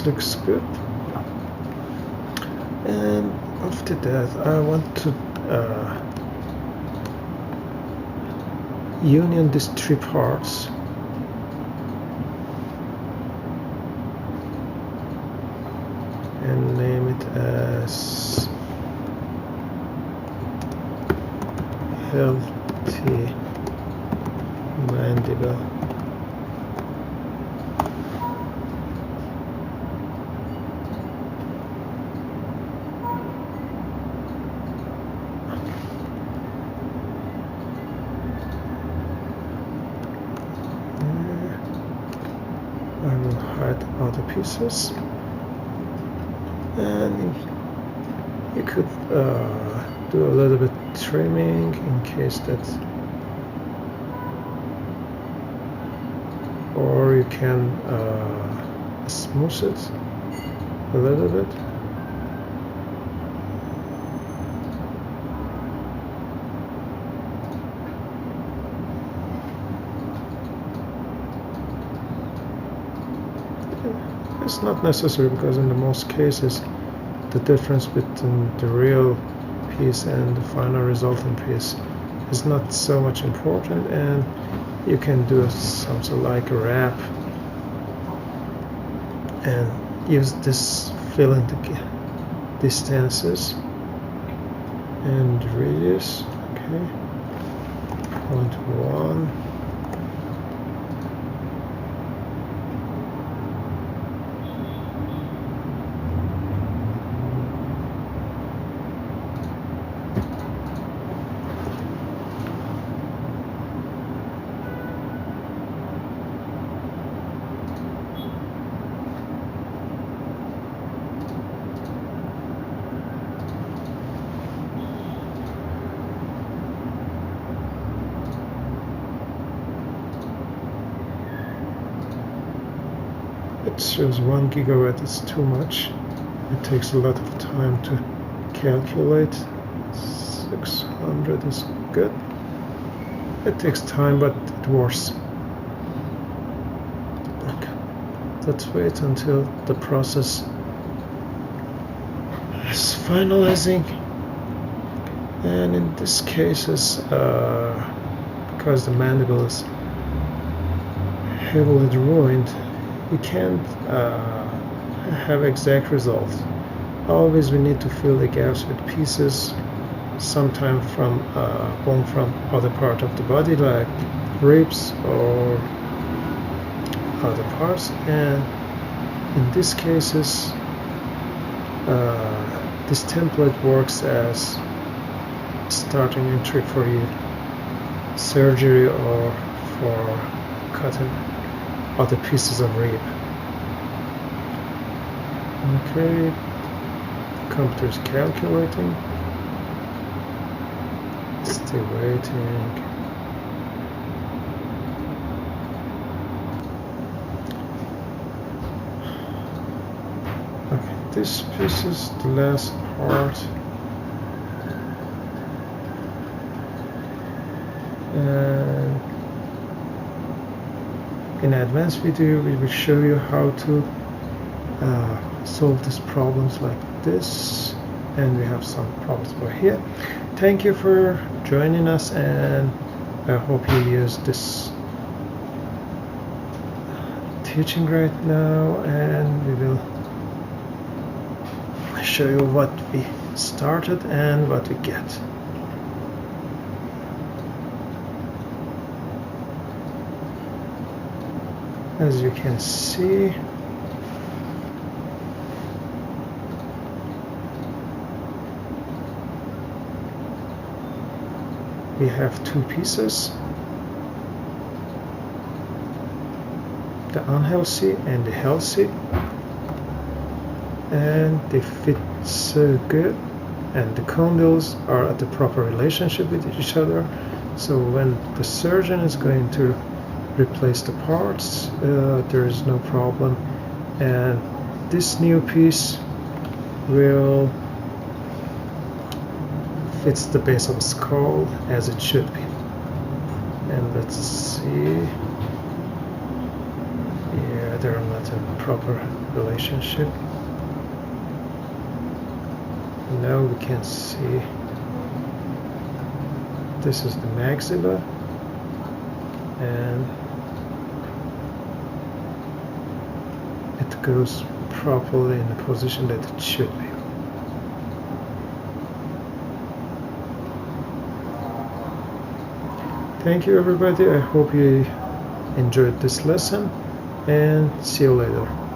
this looks good. And after that I want to union these three parts. And name it as healthy mandible. I will hide other pieces, and you could do a little bit trimming in case that, or you can smooth it a little bit. It's not necessary, because in the most cases the difference between the real piece and the final resulting piece is not so much important, and you can do something like a wrap and use this fill in the distances and radius. Okay, 0.1. It shows 1 gigawatt is too much. It takes a lot of time to calculate. 600 is good. It takes time, but it works. Okay. Let's wait until the process is finalizing. And in this case, because the mandible is heavily ruined, we can't have exact results. Always we need to fill the gaps with pieces, sometimes from bone from other part of the body, like ribs or other parts. And in these cases, this template works as starting entry for your surgery or for cutting other pieces of rib. Okay, computer is calculating. Still waiting. Okay, this piece is the last part. And in advanced video we will show you how to solve these problems like this, and we have some problems over here. Thank you for joining us, and I hope you use this teaching right now, and we will show you what we started and what we get. As you can see, we have two pieces, the unhealthy and the healthy, and they fit so good, and the condyles are at the proper relationship with each other. So when the surgeon is going to replace the parts, there is no problem, and this new piece will fits the base of the skull as it should be. And let's see, yeah, they're not in proper relationship. Now we can see this is the maxilla, and it goes properly in the position that it should be. Thank you everybody, I hope you enjoyed this lesson, and see you later.